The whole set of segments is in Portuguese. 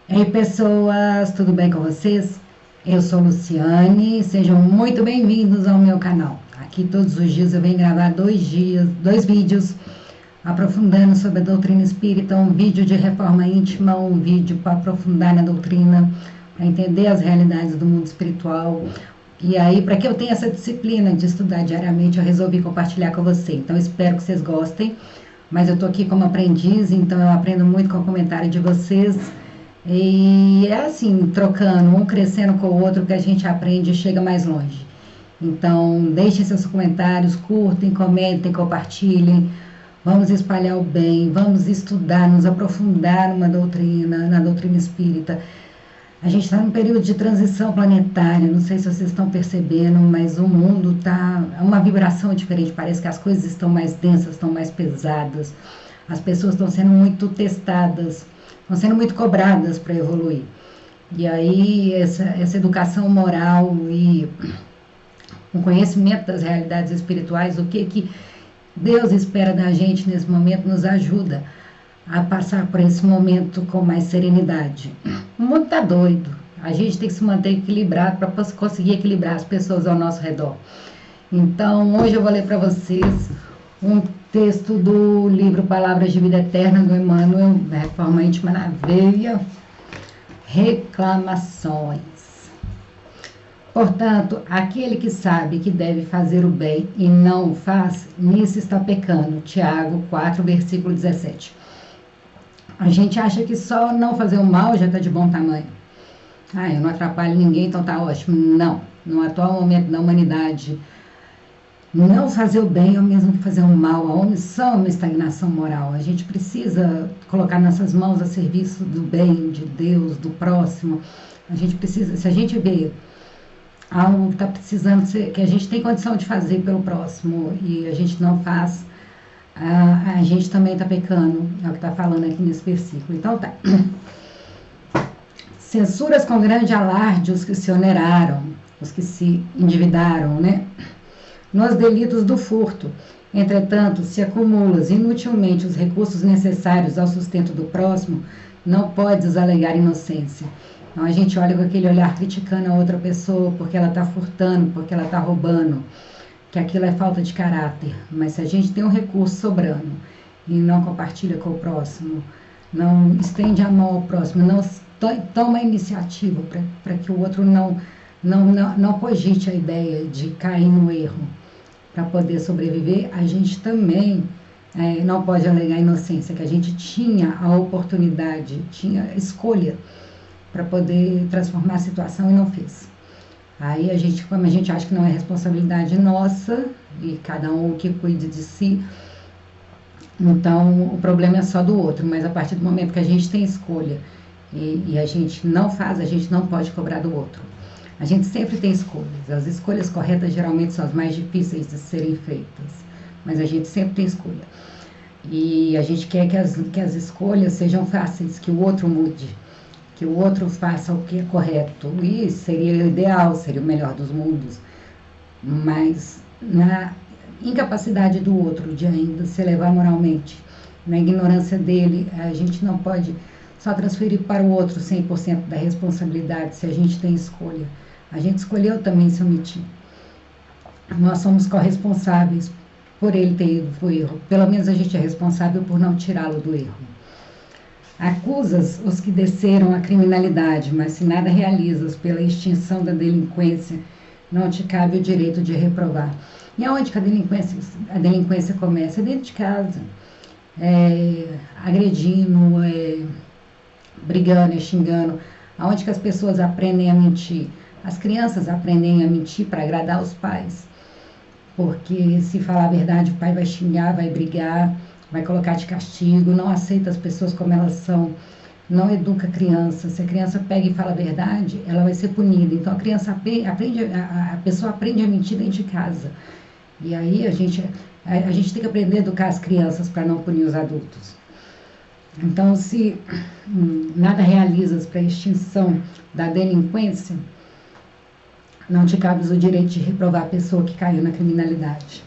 Ei, pessoas, tudo bem com vocês? Eu sou Luciane, sejam muito bem-vindos ao meu canal. Aqui todos os dias eu venho gravar dois vídeos aprofundando sobre a doutrina espírita, um vídeo de reforma íntima, um vídeo para aprofundar na doutrina, para entender as realidades do mundo espiritual. E aí, para que eu tenha essa disciplina de estudar diariamente, eu resolvi compartilhar com você. Então, espero que vocês gostem. Mas eu estou aqui como aprendiz, então eu aprendo muito com o comentário de vocês. E é assim, trocando, um crescendo com o outro, que a gente aprende e chega mais longe. Então, deixem seus comentários, curtem, comentem, compartilhem. Vamos espalhar o bem, vamos estudar, nos aprofundar na doutrina espírita. A gente está num período de transição planetária, não sei se vocês estão percebendo, mas o mundo está uma vibração diferente, parece que as coisas estão mais densas, estão mais pesadas, as pessoas estão sendo muito testadas, estão sendo muito cobradas para evoluir. E aí essa educação moral e o conhecimento das realidades espirituais, o que Deus espera da gente nesse momento, nos ajuda a passar por esse momento com mais serenidade. O mundo está doido. A gente tem que se manter equilibrado para conseguir equilibrar as pessoas ao nosso redor. Então, hoje eu vou ler para vocês um texto do livro Palavras de Vida Eterna, do Emmanuel, da Reforma Íntima na Veia, Reclamações. Portanto, aquele que sabe que deve fazer o bem e não o faz, nisso está pecando. Tiago 4, versículo 17. A gente acha que só não fazer o mal já está de bom tamanho. Ah, eu não atrapalho ninguém, então tá ótimo. Não, no atual momento da humanidade, não fazer o bem é o mesmo que fazer o mal. A omissão é uma estagnação moral. A gente precisa colocar nossas mãos a serviço do bem, de Deus, do próximo. A gente precisa, se a gente vê algo que está precisando ser, que a gente tem condição de fazer pelo próximo e a gente não faz, a gente também está pecando, é o que está falando aqui nesse versículo. Então tá. Censuras com grande alarde os que se oneraram, os que se endividaram, né? Nos delitos do furto. Entretanto, se acumulas inutilmente os recursos necessários ao sustento do próximo, não podes alegar inocência. Então a gente olha com aquele olhar criticando a outra pessoa porque ela está furtando, porque ela está roubando, que aquilo é falta de caráter. Mas se a gente tem um recurso sobrando e não compartilha com o próximo, não estende a mão ao próximo, não toma a iniciativa para que o outro não cogite a ideia de cair no erro para poder sobreviver, a gente também não pode alegar inocência, que a gente tinha a oportunidade, tinha a escolha para poder transformar a situação e não fez. Aí a gente, como a gente acha que não é responsabilidade nossa, e cada um que cuide de si, então o problema é só do outro, mas a partir do momento que a gente tem escolha e a gente não faz, a gente não pode cobrar do outro. A gente sempre tem escolhas, as escolhas corretas geralmente são as mais difíceis de serem feitas, mas a gente sempre tem escolha. E a gente quer que as escolhas sejam fáceis, que o outro mude, que o outro faça o que é correto, e seria o ideal, seria o melhor dos mundos, mas na incapacidade do outro de ainda se elevar moralmente, na ignorância dele, a gente não pode só transferir para o outro 100% da responsabilidade se a gente tem escolha. A gente escolheu também se omitir. Nós somos corresponsáveis por ele ter ido para o erro, pelo menos a gente é responsável por não tirá-lo do erro. Acusas os que desceram a criminalidade, mas se nada realizas pela extinção da delinquência, não te cabe o direito de reprovar. E aonde que a delinquência começa? É dentro de casa, agredindo, brigando, xingando. Aonde que as pessoas aprendem a mentir? As crianças aprendem a mentir para agradar os pais, porque se falar a verdade, o pai vai xingar, vai brigar, vai colocar de castigo, não aceita as pessoas como elas são, não educa a criança. Se a criança pega e fala a verdade, ela vai ser punida. Então a criança aprende, a pessoa aprende a mentir dentro de casa. E aí a gente tem que aprender a educar as crianças para não punir os adultos. Então, se nada realizas para a extinção da delinquência, não te cabe o direito de reprovar a pessoa que caiu na criminalidade.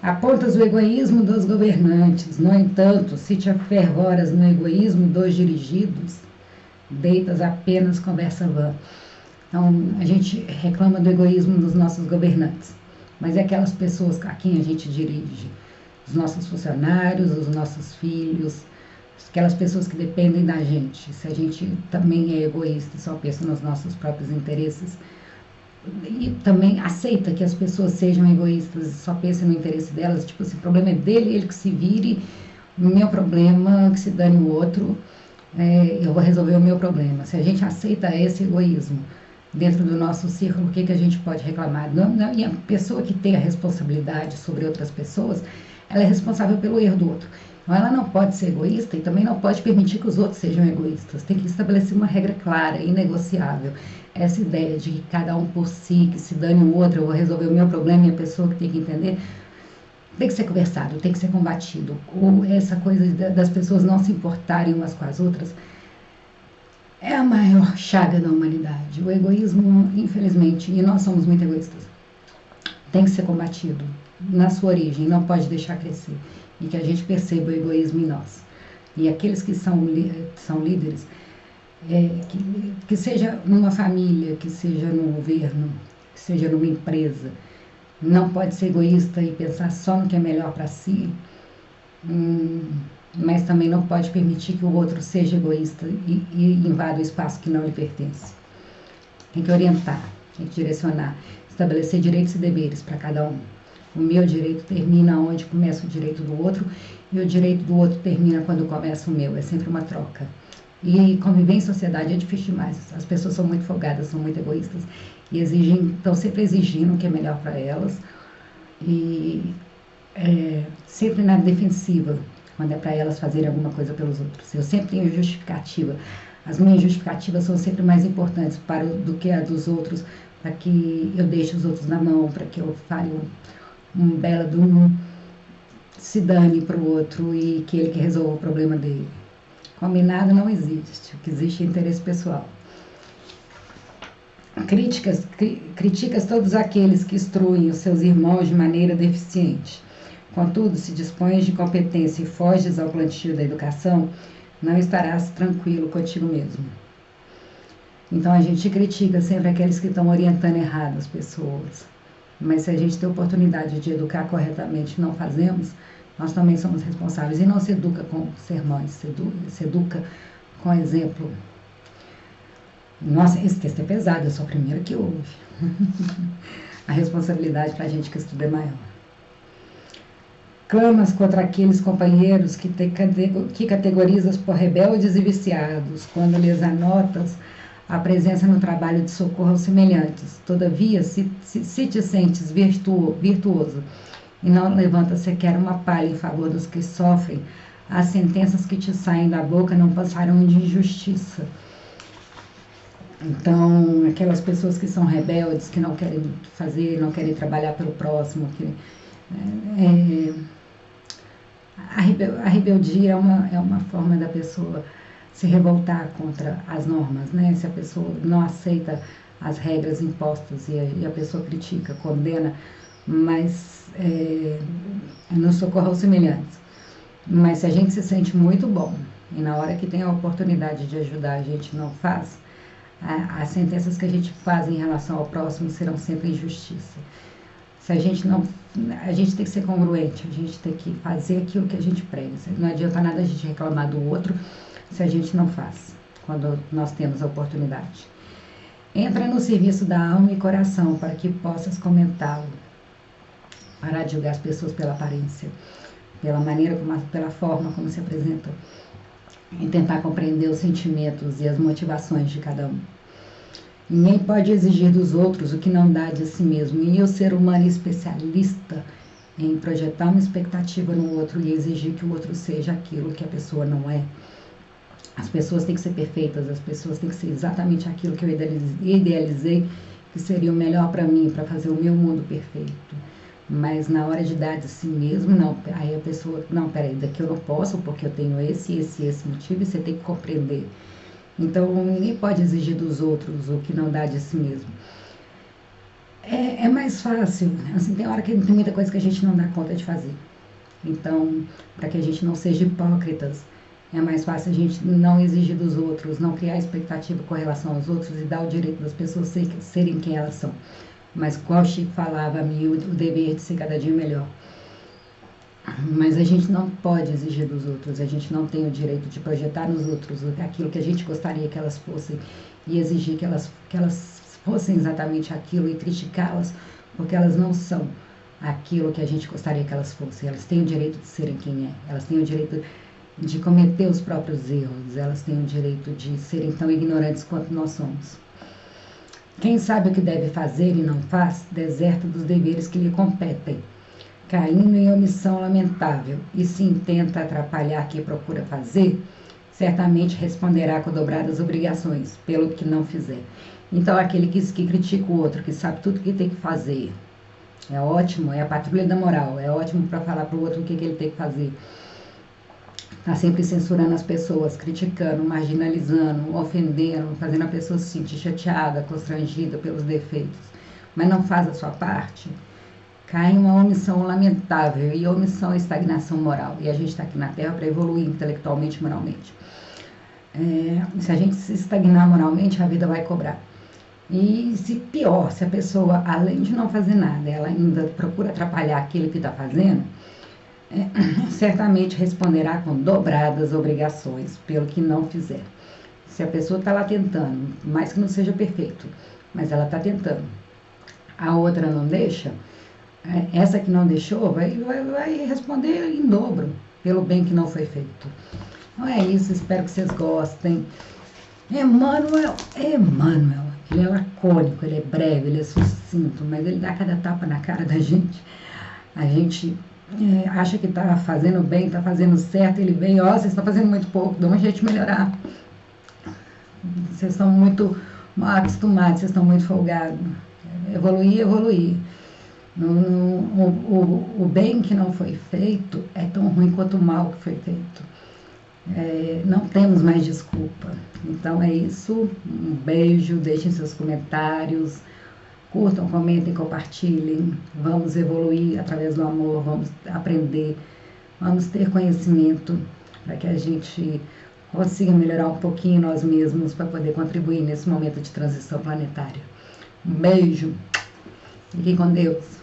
Apontas o egoísmo dos governantes, no entanto, se te afervoras no egoísmo dos dirigidos, deitas apenas conversa vã. Então, a gente reclama do egoísmo dos nossos governantes, mas é aquelas pessoas a quem a gente dirige, os nossos funcionários, os nossos filhos, aquelas pessoas que dependem da gente. Se a gente também é egoísta e só pensa nos nossos próprios interesses, e também aceita que as pessoas sejam egoístas e só pensem no interesse delas, tipo assim, o problema é dele, ele que se vire, meu problema, que se dane o outro, eu vou resolver o meu problema. Se a gente aceita esse egoísmo dentro do nosso círculo, o que, que a gente pode reclamar? E a pessoa que tem a responsabilidade sobre outras pessoas, ela é responsável pelo erro do outro. Então, ela não pode ser egoísta e também não pode permitir que os outros sejam egoístas. Tem que estabelecer uma regra clara, inegociável. Essa ideia de que cada um por si, que se dane o outro, eu vou resolver o meu problema e a pessoa que tem que entender, tem que ser conversado, tem que ser combatido. Ou essa coisa das pessoas não se importarem umas com as outras é a maior chaga da humanidade. O egoísmo, infelizmente, e nós somos muito egoístas, tem que ser combatido na sua origem, não pode deixar crescer. E que a gente perceba o egoísmo em nós. E aqueles que são líderes, que seja numa família, que seja no governo, que seja numa empresa, não pode ser egoísta e pensar só no que é melhor para si, mas também não pode permitir que o outro seja egoísta e invada o espaço que não lhe pertence. Tem que orientar, tem que direcionar, estabelecer direitos e deveres para cada um. O meu direito termina onde começa o direito do outro e o direito do outro termina quando começa o meu. É sempre uma troca. E conviver em sociedade é difícil demais. As pessoas são muito folgadas, são muito egoístas e estão sempre exigindo o que é melhor para elas e sempre na defensiva quando é para elas fazerem alguma coisa pelos outros. Eu sempre tenho justificativa. As minhas justificativas são sempre mais importantes do que a dos outros, para que eu deixe os outros na mão, para que eu fale um belo de um se dane para o outro e que ele que resolva o problema dele. Combinado não existe, o que existe é interesse pessoal. Criticas todos aqueles que instruem os seus irmãos de maneira deficiente. Contudo, se dispões de competência e foges ao plantio da educação, não estarás tranquilo contigo mesmo. Então a gente critica sempre aqueles que estão orientando errado as pessoas. Mas se a gente tem oportunidade de educar corretamente e não fazemos, nós também somos responsáveis. E não se educa com sermões, se educa com exemplo. Nossa, esse texto é pesado, eu sou a primeira que ouve. A responsabilidade para a gente que estuda é maior. Clamas contra aqueles companheiros que categorizas por rebeldes e viciados, quando lhes anotas a presença no trabalho de socorro aos semelhantes. Todavia, se te sentes virtuoso e não levanta sequer uma palha em favor dos que sofrem, as sentenças que te saem da boca não passarão de injustiça. Então, aquelas pessoas que são rebeldes, que não querem fazer, não querem trabalhar pelo próximo, a rebeldia é uma forma da pessoa se revoltar contra as normas, né? Se a pessoa não aceita as regras impostas e a pessoa critica, condena, mas no socorro aos semelhantes. Mas se a gente se sente muito bom e na hora que tem a oportunidade de ajudar a gente não faz, as sentenças que a gente faz em relação ao próximo serão sempre injustiça. Se a gente tem que ser congruente, a gente tem que fazer aquilo que a gente prega. Não adianta nada a gente reclamar do outro se a gente não faz, quando nós temos a oportunidade. Entra no serviço da alma e coração para que possas comentá-lo. Parar de julgar as pessoas pela aparência, pela maneira, pela forma como se apresentam. E tentar compreender os sentimentos e as motivações de cada um. Ninguém pode exigir dos outros o que não dá de si mesmo. E o ser humano é especialista em projetar uma expectativa no outro e exigir que o outro seja aquilo que a pessoa não é. As pessoas têm que ser perfeitas, as pessoas têm que ser exatamente aquilo que eu idealizei que seria o melhor para mim, para fazer o meu mundo perfeito. Mas na hora de dar de si mesmo, não. Aí a pessoa, não, peraí, daqui eu não posso porque eu tenho esse motivo e você tem que compreender. Então, ninguém pode exigir dos outros o que não dá de si mesmo. É mais fácil, assim, tem hora que tem muita coisa que a gente não dá conta de fazer. Então, para que a gente não seja hipócritas É mais fácil a gente não exigir dos outros, não criar expectativa com relação aos outros e dar o direito das pessoas serem quem elas são. Mas como o Chico falava a mim, o dever de ser cada dia melhor. Mas a gente não pode exigir dos outros, a gente não tem o direito de projetar nos outros aquilo que a gente gostaria que elas fossem e exigir que elas fossem exatamente aquilo e criticá-las porque elas não são aquilo que a gente gostaria que elas fossem. Elas têm o direito de serem quem é, elas têm o direito de cometer os próprios erros, elas têm o direito de serem tão ignorantes quanto nós somos. Quem sabe o que deve fazer e não faz, deserta dos deveres que lhe competem, caindo em omissão lamentável, e se intenta atrapalhar que procura fazer, certamente responderá com dobradas obrigações pelo que não fizer. Então, aquele que critica o outro, que sabe tudo o que tem que fazer, é ótimo, é a patrulha da moral, é ótimo para falar para o outro o que ele tem que fazer. Está sempre censurando as pessoas, criticando, marginalizando, ofendendo, fazendo a pessoa se sentir chateada, constrangida pelos defeitos, mas não faz a sua parte, cai em uma omissão lamentável, e omissão é estagnação moral, e a gente está aqui na Terra para evoluir intelectualmente e moralmente. Se a gente se estagnar moralmente, a vida vai cobrar. E se pior, se a pessoa, além de não fazer nada, ela ainda procura atrapalhar aquilo que está fazendo, certamente responderá com dobradas obrigações pelo que não fizer. Se a pessoa está lá tentando, mais que não seja perfeito, mas ela está tentando, a outra não deixa, essa que não deixou vai responder em dobro pelo bem que não foi feito. Então é isso, espero que vocês gostem. Emmanuel, ele é lacônico, ele é breve, ele é sucinto, mas ele dá cada tapa na cara da gente. A gente acha que está fazendo bem, está fazendo certo, ele vem, vocês estão fazendo muito pouco, dá um jeito de melhorar. Vocês estão muito mal acostumados, vocês estão muito folgados. Evoluir. O bem que não foi feito é tão ruim quanto o mal que foi feito. Não temos mais desculpa. Então é isso, um beijo, deixem seus comentários, curtam, comentem, compartilhem. Vamos evoluir através do amor, vamos aprender, vamos ter conhecimento para que a gente consiga melhorar um pouquinho nós mesmos para poder contribuir nesse momento de transição planetária. Um beijo, fiquem com Deus.